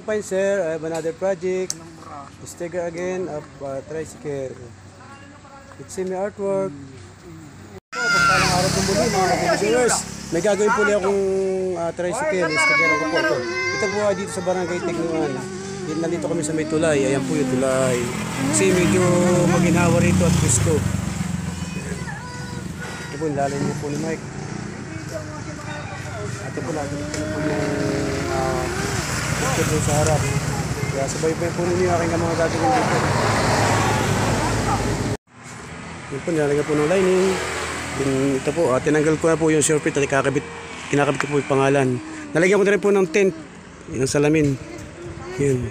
fine sir. I have another project. Sticker again of tricycle. It's semi artwork. Pagpalang araw po muli mga viewers. May gagawin po niya akong tricycle. Sticker ko po ito. Ito po ay dito sa Barangay Tignuan. Nandito kami sa may tulay. Ayan po yung tulay. Kasi medyo maginhawa rito at gusto. Ito po yung lalim niyo po ni Mike. Ito po lagi dito po yung ito sa harap. Kaya sabay po ninyo yung aking mga gagawin dito. Yun po, nilalagay po ng lining. Ito po, tinanggal ko na po yung surfeit at kinakabit ko po yung pangalan. Nalagyan ko na rin po ng tent. Yung salamin. Yun.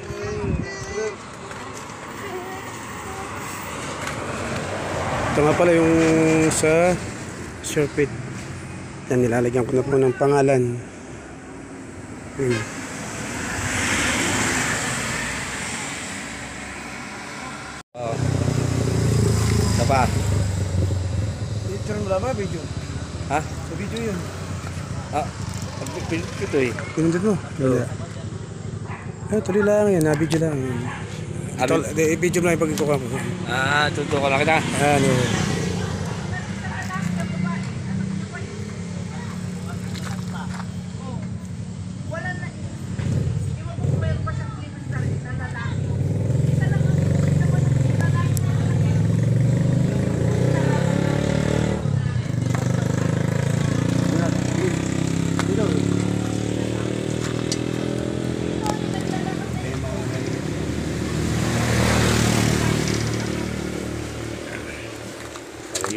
Ito nga pala yung sa surfeit. Yan, nilalagyan ko na po ng pangalan. Yun. Pa. Picture mo lang ba? Video? Ha? Sa video yun. Ito eh. Pinundot mo? Oo. Tuloy lang yan. Video lang yan. Video mo lang yung pagkikuha ko. Tutukan lang kita. Ano?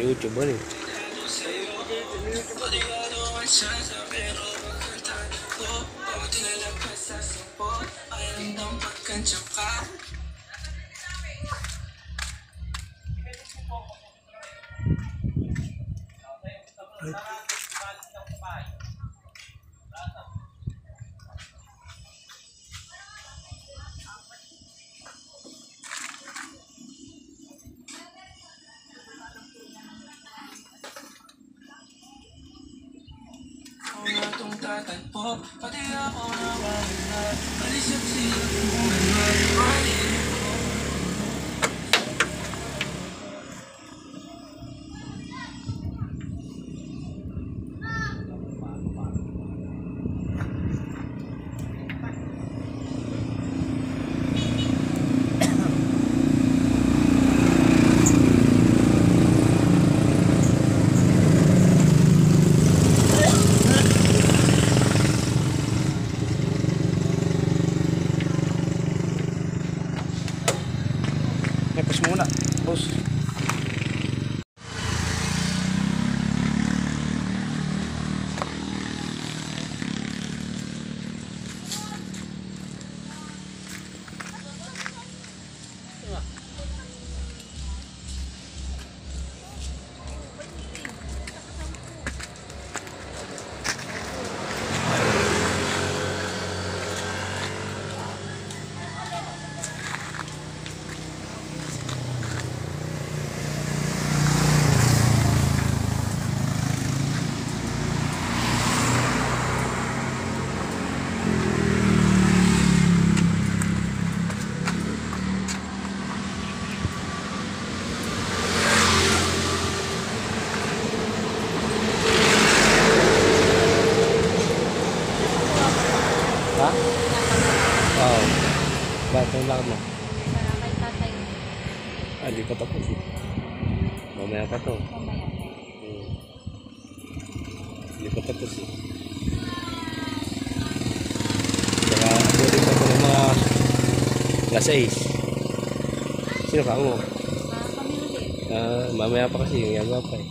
YouTube rin. Pati ako nawawala, alisip sila kung ano. Pas muna, boss. Ha? Oo. Bakit ang lakad mo? Para kay tatay. Hindi pa tapos eh. Mamaya pa to. Mamaya. Hindi pa tapos eh. Saka abutin pa ko ng mga alas 6. Sino ka mo? Kami ulit. Mamaya pa kasi yung yagawa pa eh.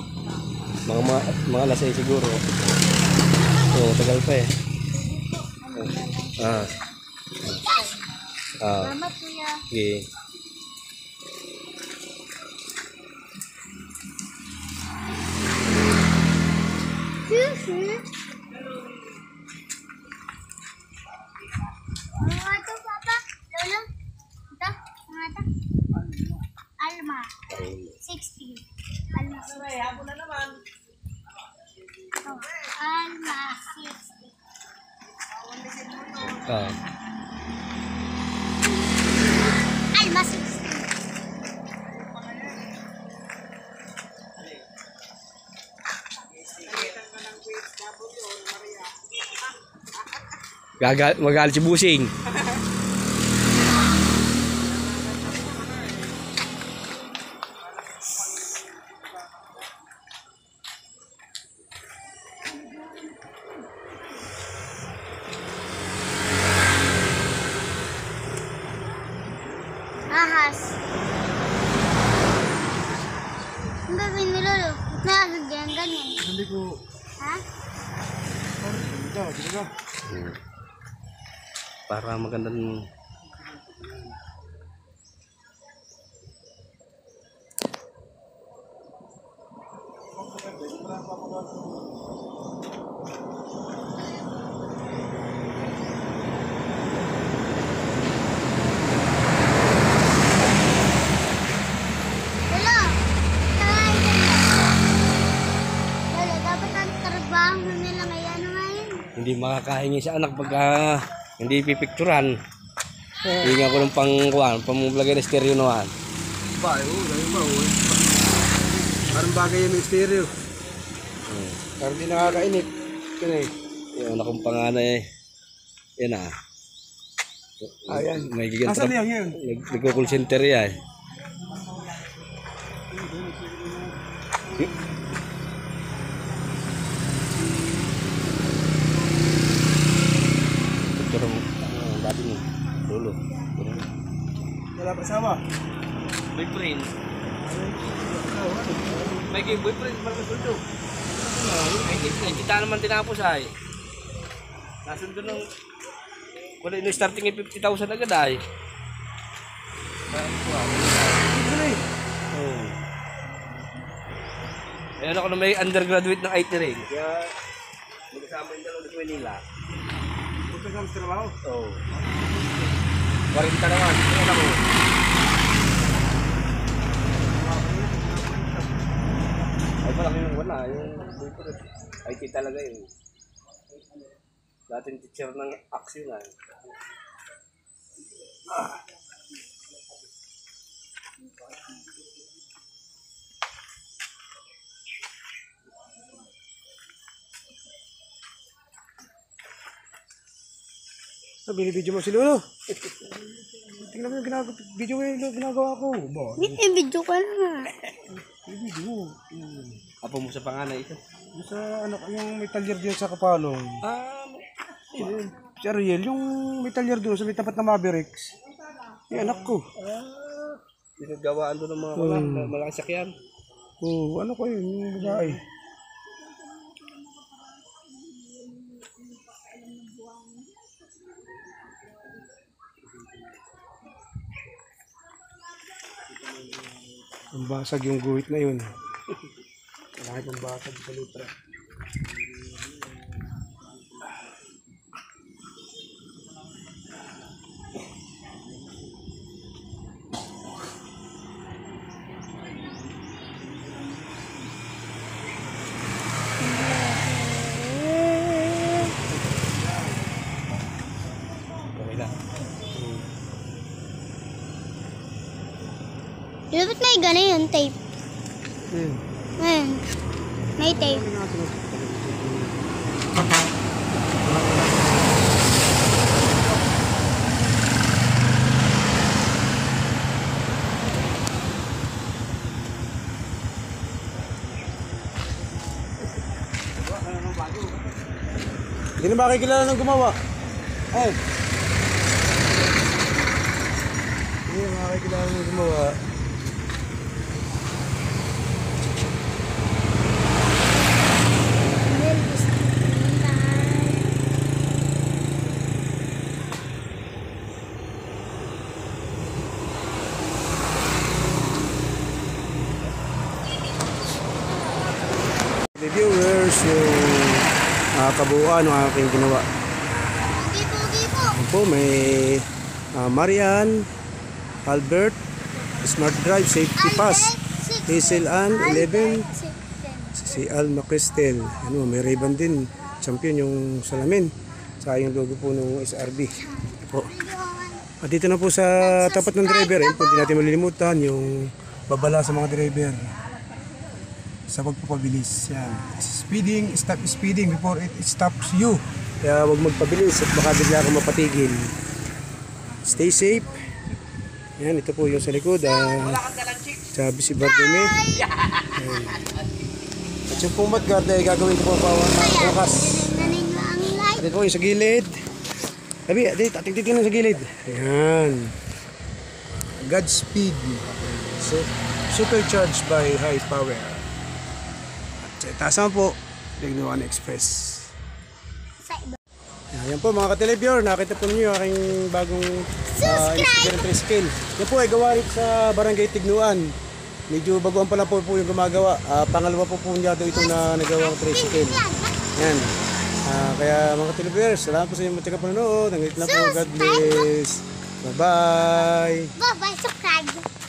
Mga alas 6 siguro. Oo, tagal pa eh. Salamat kuya. Okay. Ano ito, Papa? Lolo? Ito? Ano ito? Alma. 60. Alma 60. Oh, Alma 60. Alma 16. Magalit si Busing. Ahas. Ang gagawin mo, Lolo? Ganyan. Hindi ko... Ha? Dito ka. Para magandang Lolo! Tawagin ka na. Lolo, dapat ang trabaho mo nila ngayon. hindi makakahingi sa anak pagka hindi pipicturan. Hinga ko ng pamulagay na stereo naman. Ba, dahil ba, parang bagay yung stereo. Parang di nakakainip. Kaya Yung anak kong panganay, yan ah. Ayan. May Nasaan yan yun? Nagko-call center yan. Picture mo, dati mo, lolo. Wala pa sama. Boyfriend. May boyfriend para masundo. Ay, kita naman tinapos ay. Nasundo ng... Wala yung starting ay 50,000 agad ay. Oh. Ayun ako na may undergraduate ng IT rin. Kaya magkasama yung dalawa sa Manila. Punta ka sa trabaho? Oo. 40 naman. Ayun ako. Ay malaki yung wala. Yung boyfriend. IT talaga yun. Dating teacher ng action ay. Binibidyo mo si Lolo. Tingnan mo yung video yung ginagawa ko. Ba? Video ka na. Video. Apo mo sa panganay ito. Yung sa ano, yung may talyer dyan sa Kapalong. Yun. Si Ariel, yung may talyer doon sa may tapat na Mavericks. Yung anak ko. Pinagawaan doon ng mga malaking sakyan. Oo, ano ko yun, yung babae. Ang basag yung guhit na yun. Malaki pang basag sa lutra. Okay na. Dapat may gano'n yung tape. Ayun. May tape. Hindi na makikilala ng gumawa. Ay. Hindi na makikilala ng gumawa. Viewers, yung kabuuan ng aking ginawa. Pogi po. Yan po, may Marian, Albert, Smart Drive, Safety Pass, Hazel Ann, 11, si Alma Cristel. Ano, may Ray-Ban din, champion yung salamin. Sa yung logo po ng SRB. Ito po. At dito na po sa tapat ng driver, ayun po, hindi natin malilimutan yung babala sa mga driver sa pagpapabilis. Yan. Speeding, stop speeding before it stops you. Kaya huwag magpabilis at baka bigla kang mapatigil. Stay safe. Yan, ito po yung sa likod. Sabi si Bartome. At yung pong mudguard ay gagawin ko po pawakas. Naninyo ang light. Ito po yung sa gilid. Sabi, titignan sa gilid. Ayan. Godspeed. So, supercharged by high power. At sa itaas naman po, Digno One Express. Sa iba. Ayan po mga ka-televiewer, nakita po ninyo yung aking bagong Subscribe! tricycle. Yan po ay gawa rin sa Barangay Tignuan. Medyo baguhan pa lang po yung gumagawa. Pangalawa po niya ito na nagawang tricycle. Yan. Kaya mga ka-televiewers, salamat po sa inyong matika panonood. Hanggang na po, God bless. Bye-bye. Bye-bye, subscribe!